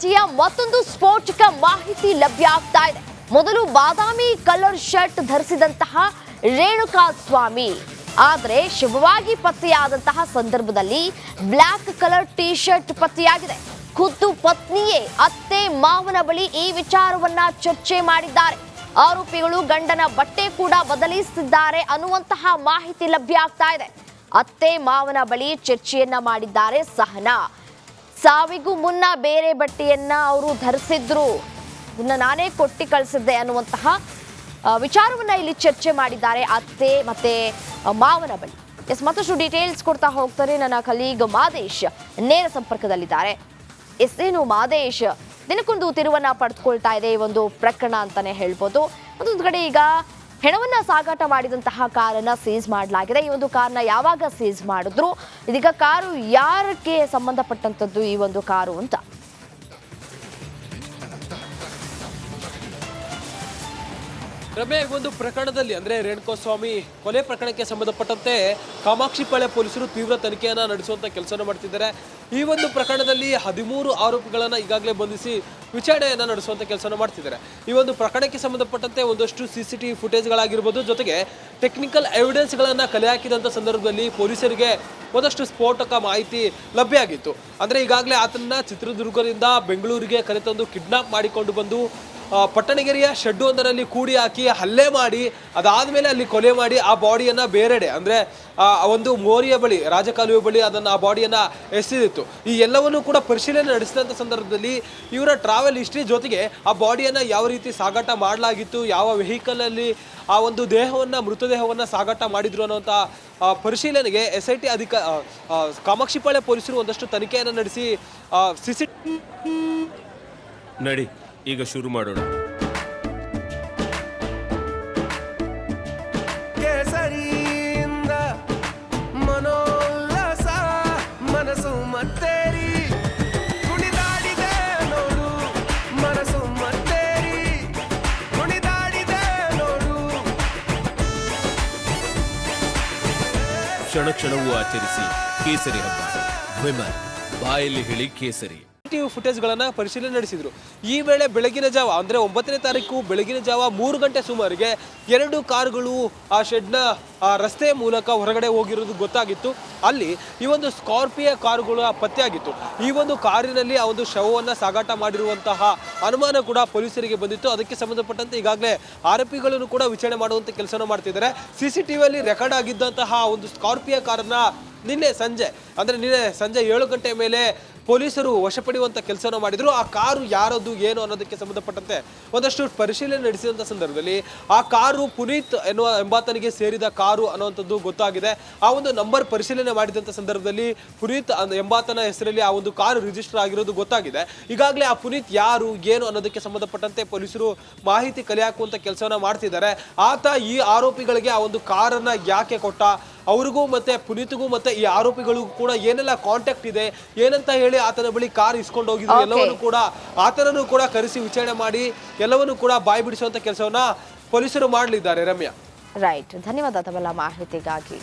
ಘಟನೆಯ ಮತ್ತೊಂದು ಸ್ಫೋಟಕ ಮಾಹಿತಿ ಲಭ್ಯ ಆಗ್ತಾ ಇದೆ. ಮೊದಲು ಬಾದಾಮಿ ಕಲರ್ ಶರ್ಟ್ ಧರಿಸಿದಂತಹ ರೇಣುಕಾ ಸ್ವಾಮಿ ಆದರೆ ಶವವಾಗಿ ಪತ್ತೆಯಾದಂತಹ ಸಂದರ್ಭದಲ್ಲಿ ಬ್ಲಾಕ್ ಕಲರ್ ಟಿ ಶರ್ಟ್ ಪತ್ತೆಯಾಗಿದೆ. ಖುದ್ದು ಪತ್ನಿಯೇ ಅತ್ತೆ ಮಾವನ ಬಳಿ ಈ ವಿಚಾರವನ್ನ ಚರ್ಚೆ ಮಾಡಿದ್ದಾರೆ. ಆರೋಪಿಗಳು ಗಂಡನ ಬಟ್ಟೆ ಕೂಡ ಬದಲಿಸುತ್ತಿದ್ದಾರೆ ಅನ್ನುವಂತಹ ಮಾಹಿತಿ ಲಭ್ಯ ಆಗ್ತಾ ಇದೆ. ಅತ್ತೆ ಮಾವನ ಬಳಿ ಚರ್ಚೆಯನ್ನ ಮಾಡಿದ್ದಾರೆ ಸಹನಾ. ಸಾವಿಗೂ ಮುನ್ನ ಬೇರೆ ಬಟ್ಟೆಯನ್ನ ಅವರು ಧರಿಸಿದ್ರು, ಇದನ್ನ ನಾನೇ ಕೊಟ್ಟಿ ಕಳಿಸಿದ್ದೆ ಅನ್ನುವಂತಹ ವಿಚಾರವನ್ನ ಇಲ್ಲಿ ಚರ್ಚೆ ಮಾಡಿದ್ದಾರೆ ಅತ್ತೆ ಮತ್ತೆ ಮಾವನ ಬಳಿ. ಮತ್ತಷ್ಟು ಡೀಟೇಲ್ಸ್ ಕೊಡ್ತಾ ಹೋಗ್ತಾರೆ ನನ್ನ ಕಲೀಗ್ ಮಾದೇಶ್ ನೇರ ಸಂಪರ್ಕದಲ್ಲಿದ್ದಾರೆ. ಏನು ಮಾದೇಶ್, ದಿನಕ್ಕೊಂದು ತಿರುವನ್ನ ಪಡೆದುಕೊಳ್ತಾ ಇದೆ ಈ ಒಂದು ಪ್ರಕರಣ ಅಂತಾನೆ ಹೇಳ್ಬೋದು. ಮತ್ತೊಂದು ಕಡೆ ಈಗ ಹೆಣವನ್ನ ಸಾಗಾಟ ಮಾಡಿದಂತಹ ಕಾರನ್ನ ಸೀಸ್ ಮಾಡಲಾಗಿದೆ. ಈ ಒಂದು ಕಾರ್ನ ಯಾವಾಗ ಸೀಸ್ ಮಾಡಿದ್ರು, ಇದೀಗ ಕಾರು ಯಾರಕ್ಕೆ ಸಂಬಂಧಪಟ್ಟಂತದ್ದು ಈ ಒಂದು ಕಾರು ಅಂತ? ರಮ್ಯ, ಈ ಒಂದು ಪ್ರಕರಣದಲ್ಲಿ ಅಂದ್ರೆ ರೇಣುಕಾಸ್ವಾಮಿ ಕೊಲೆ ಪ್ರಕರಣಕ್ಕೆ ಸಂಬಂಧಪಟ್ಟಂತೆ ಕಾಮಾಕ್ಷಿಪಾಳ್ಯ ಪೊಲೀಸರು ತೀವ್ರ ತನಿಖೆಯನ್ನ ನಡೆಸುವಂತ ಕೆಲಸವನ್ನು ಮಾಡ್ತಿದ್ದಾರೆ. ಈ ಒಂದು ಪ್ರಕರಣದಲ್ಲಿ 13 ಆರೋಪಿಗಳನ್ನ ಈಗಾಗಲೇ ಬಂಧಿಸಿ ವಿಚಾರಣೆಯನ್ನ ನಡೆಸುವಂತ ಕೆಲಸವನ್ನು ಮಾಡ್ತಿದ್ದಾರೆ. ಈ ಒಂದು ಪ್ರಕರಣಕ್ಕೆ ಸಂಬಂಧಪಟ್ಟಂತೆ ಒಂದಷ್ಟು CCTV ಫುಟೇಜ್ಗಳಾಗಿರ್ಬೋದು, ಜೊತೆಗೆ ಟೆಕ್ನಿಕಲ್ ಎವಿಡೆನ್ಸ್ಗಳನ್ನ ಕಲೆ ಹಾಕಿದಂಥ ಸಂದರ್ಭದಲ್ಲಿ ಪೊಲೀಸರಿಗೆ ಒಂದಷ್ಟು ಸ್ಫೋಟಕ ಮಾಹಿತಿ ಲಭ್ಯ ಆಗಿತ್ತು. ಅಂದ್ರೆ ಈಗಾಗಲೇ ಆತನ ಚಿತ್ರದುರ್ಗದಿಂದ ಬೆಂಗಳೂರಿಗೆ ಕರೆತಂದು ಕಿಡ್ನಾಪ್ ಮಾಡಿಕೊಂಡು ಬಂದು ಪಟ್ಟಣಗೆರೆಯ ಶೆಡ್ ಒಂದರಲ್ಲಿ ಕೂಡಿ ಹಾಕಿ ಹಲ್ಲೆ ಮಾಡಿ ಅದಾದ್ಮೇಲೆ ಅಲ್ಲಿ ಕೊಲೆ ಮಾಡಿ ಆ ಬಾಡಿಯನ್ನ ಬೇರೆಡೆ ಅಂದ್ರೆ ಒಂದು ಮೋರಿಯ ಬಳಿ, ರಾಜಕಾಲುವೆ ಬಳಿ ಅದನ್ನ ಆ ಬಾಡಿಯನ್ನ ಎಸೆದಿತ್ತು. ಈ ಎಲ್ಲವನ್ನೂ ಕೂಡ ಪರಿಶೀಲನೆ ನಡೆಸಿದಂಥ ಸಂದರ್ಭದಲ್ಲಿ ಇವರ ಟ್ರಾವೆಲ್ ಹಿಸ್ಟ್ರಿ ಜೊತೆಗೆ ಆ ಬಾಡಿಯನ್ನ ಯಾವ ರೀತಿ ಸಾಗಾಟ ಮಾಡಲಾಗಿತ್ತು, ಯಾವ ವೆಹಿಕಲ್ ಅಲ್ಲಿ ಆ ಒಂದು ಮೃತದೇಹವನ್ನ ಸಾಗಾಟ ಮಾಡಿದ್ರು ಅನ್ನುವಂಥ ಪರಿಶೀಲನೆಗೆ SIT ಕಾಮಾಕ್ಷಿಪಾಳ್ಯ ಪೊಲೀಸರು ಒಂದಷ್ಟು ತನಿಖೆಯನ್ನು ನಡೆಸಿ ನಡಿ ಈಗ ಶುರು ಮಾಡೋಣ. ಕೇಸರಿಯಿಂದ ಮನೋಲ್ಲಾಸ ಮನಸ್ಸು ಮತ್ತೇರಿ ಕುಣಿದಾಡಿದೆ ನೋಡು, ಮನಸ್ಸು ಮತ್ತೇರಿ ಕುಣಿದಾಡಿದೆ ನೋಡು. ಕ್ಷಣ ಕ್ಷಣವೂ ಆಚರಿಸಿ ಕೇಸರಿ ಹಬ್ಬ. ವಿಮಲ್ ಬಾಯಲ್ಲಿ ಹೇಳಿ ಕೇಸರಿ. ಫುಟೇಜ್ಗಳನ್ನ ಪರಿಶೀಲನೆ ನಡೆಸಿದ್ರು. ಈ ವೇಳೆ ಬೆಳಗಿನ ಜಾವ ಅಂದ್ರೆ 9ನೇ ತಾರೀಕು ಬೆಳಗಿನ ಜಾವ 3 ಗಂಟೆ ಸುಮಾರಿಗೆ 2 ಕಾರುಗಳು ಆ ಶೆಡ್ನ ರಸ್ತೆಯ ಮೂಲಕ ಹೊರಗಡೆ ಹೋಗಿರೋದು ಗೊತ್ತಾಗಿತ್ತು. ಅಲ್ಲಿ ಈ ಒಂದು ಸ್ಕಾರ್ಪಿಯೋ ಕಾರುಗಳು ಪತ್ತೆಯಾಗಿತ್ತು. ಈ ಒಂದು ಕಾರಿನಲ್ಲಿ ಆ ಒಂದು ಶವವನ್ನ ಸಾಗಾಟ ಮಾಡಿರುವಂತಹ ಅನುಮಾನ ಕೂಡ ಪೊಲೀಸರಿಗೆ ಬಂದಿತ್ತು. ಅದಕ್ಕೆ ಸಂಬಂಧಪಟ್ಟಂತೆ ಈಗಾಗಲೇ ಆರೋಪಿಗಳನ್ನು ಕೂಡ ವಿಚಾರಣೆ ಮಾಡುವಂತ ಕೆಲಸನ ಮಾಡ್ತಿದ್ದಾರೆ. CCTVಯಲ್ಲಿ ರೆಕಾರ್ಡ್ ಆಗಿದ್ದಂತಹ ಒಂದು ಸ್ಕಾರ್ಪಿಯೋ ಕಾರನ್ನ ನಿನ್ನೆ ಸಂಜೆ 7 ಗಂಟೆ ಮೇಲೆ ಪೊಲೀಸರು ವಶಪಡಿಯುವಂತ ಕೆಲಸವನ್ನು ಮಾಡಿದ್ರು. ಆ ಕಾರು ಯಾರದು ಏನು ಅನ್ನೋದಕ್ಕೆ ಸಂಬಂಧಪಟ್ಟಂತೆ ಒಂದಷ್ಟು ಪರಿಶೀಲನೆ ನಡೆಸಿದಂಥ ಸಂದರ್ಭದಲ್ಲಿ ಆ ಕಾರು ಪುನೀತ್ ಎಂಬಾತನಿಗೆ ಸೇರಿದ ಕಾರು ಅನ್ನುವಂಥದ್ದು ಗೊತ್ತಾಗಿದೆ. ಆ ಒಂದು ನಂಬರ್ ಪರಿಶೀಲನೆ ಮಾಡಿದಂಥ ಸಂದರ್ಭದಲ್ಲಿ ಪುನೀತ್ ಎಂಬಾತನ ಹೆಸರಲ್ಲಿ ಆ ಒಂದು ಕಾರು ರಿಜಿಸ್ಟರ್ ಆಗಿರೋದು ಗೊತ್ತಾಗಿದೆ. ಈಗಾಗಲೇ ಆ ಪುನೀತ್ ಯಾರು ಏನು ಅನ್ನೋದಕ್ಕೆ ಸಂಬಂಧಪಟ್ಟಂತೆ ಪೊಲೀಸರು ಮಾಹಿತಿ ಕಲೆ ಹಾಕುವಂತ ಕೆಲಸವನ್ನ ಮಾಡ್ತಿದ್ದಾರೆ. ಆತ ಈ ಆರೋಪಿಗಳಿಗೆ ಆ ಒಂದು ಕಾರನ್ನ ಯಾಕೆ ಕೊಟ್ಟ, ಅವ್ರಿಗೂ ಮತ್ತೆ ಪುನೀತ್ಗೂ ಮತ್ತೆ ಈ ಆರೋಪಿಗಳಿಗೂ ಕೂಡ ಏನೆಲ್ಲ ಕಾಂಟ್ಯಾಕ್ಟ್ ಇದೆ, ಏನಂತ ಹೇಳಿ ಆತನ ಬಳಿ ಕಾರ್ ಇಸ್ಕೊಂಡು ಹೋಗಿದ್ರು, ಎಲ್ಲವನ್ನು ಕೂಡ ಆತನನ್ನು ಕೂಡ ಕರೆಸಿ ವಿಚಾರಣೆ ಮಾಡಿ ಎಲ್ಲವನ್ನು ಕೂಡ ಬಾಯಿ ಬಿಡಿಸುವಂತ ಕೆಲಸವನ್ನ ಪೊಲೀಸರು ಮಾಡಲಿದ್ದಾರೆ. ರಮ್ಯಾ, ರೈಟ್, ಧನ್ಯವಾದ ತಮ್ಮೆಲ್ಲ ಮಾಹಿತಿಗಾಗಿ.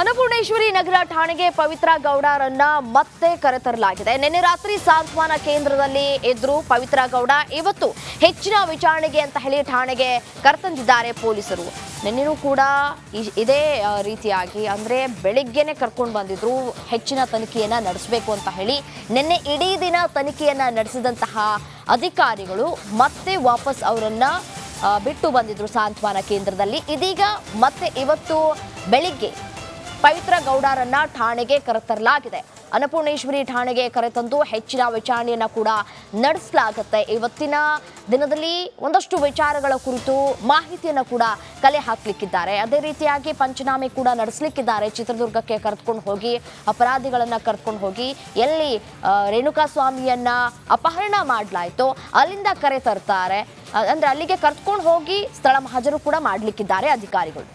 ಅನ್ನಪೂರ್ಣೇಶ್ವರಿ ನಗರ ಠಾಣೆಗೆ ಪವಿತ್ರ ಗೌಡರನ್ನ ಮತ್ತೆ ಕರೆತರಲಾಗಿದೆ. ನಿನ್ನೆ ರಾತ್ರಿ ಸಾಂತ್ವನ ಕೇಂದ್ರದಲ್ಲಿ ಇದ್ರು ಪವಿತ್ರ ಗೌಡ. ಇವತ್ತು ಹೆಚ್ಚಿನ ವಿಚಾರಣೆಗೆ ಅಂತ ಹೇಳಿ ಠಾಣೆಗೆ ಕರೆತಂದಿದ್ದಾರೆ ಪೊಲೀಸರು. ನಿನ್ನೆನೂ ಕೂಡ ಇದೇ ರೀತಿಯಾಗಿ ಅಂದ್ರೆ ಬೆಳಿಗ್ಗೆನೆ ಕರ್ಕೊಂಡು ಬಂದಿದ್ರು, ಹೆಚ್ಚಿನ ತನಿಖೆಯನ್ನ ನಡೆಸಬೇಕು ಅಂತ ಹೇಳಿ. ನಿನ್ನೆ ಇಡೀ ದಿನ ತನಿಖೆಯನ್ನ ನಡೆಸಿದಂತಹ ಅಧಿಕಾರಿಗಳು ಮತ್ತೆ ವಾಪಸ್ ಅವರನ್ನ ಬಿಟ್ಟು ಬಂದಿದ್ರು ಸಾಂತ್ವನ ಕೇಂದ್ರದಲ್ಲಿ. ಇದೀಗ ಮತ್ತೆ ಇವತ್ತು ಬೆಳಿಗ್ಗೆ ಪವಿತ್ರ ಗೌಡರನ್ನ ಠಾಣೆಗೆ ಕರೆತರಲಾಗಿದೆ. ಅನ್ನಪೂರ್ಣೇಶ್ವರಿ ಠಾಣೆಗೆ ಕರೆತಂದು ಹೆಚ್ಚಿನ ವಿಚಾರಣೆಯನ್ನ ಕೂಡ ನಡೆಸಲಾಗುತ್ತೆ. ಇವತ್ತಿನ ದಿನದಲ್ಲಿ ಒಂದಷ್ಟು ವಿಚಾರಗಳ ಕುರಿತು ಮಾಹಿತಿಯನ್ನು ಕೂಡ ಕಲೆ ಹಾಕಲಿಕ್ಕಿದ್ದಾರೆ. ಅದೇ ರೀತಿಯಾಗಿ ಪಂಚನಾಮೆ ಕೂಡ ನಡೆಸಲಿಕ್ಕಿದ್ದಾರೆ. ಚಿತ್ರದುರ್ಗಕ್ಕೆ ಕರೆದುಕೊಂಡು ಹೋಗಿ ಅಪರಾಧಿಗಳನ್ನ ಕರೆದುಕೊಂಡು ಹೋಗಿ ಎಲ್ಲಿ ರೇಣುಕಾಸ್ವಾಮಿಯನ್ನ ಅಪಹರಣ ಮಾಡಲಾಯಿತು ಅಲ್ಲಿಂದ ಕರೆ ತರ್ತಾರೆ. ಅಂದ್ರೆ ಅಲ್ಲಿಗೆ ಕರೆದುಕೊಂಡು ಹೋಗಿ ಸ್ಥಳ ಮಹಾಜರು ಕೂಡ ಮಾಡಲಿಕ್ಕಿದ್ದಾರೆ ಅಧಿಕಾರಿಗಳು.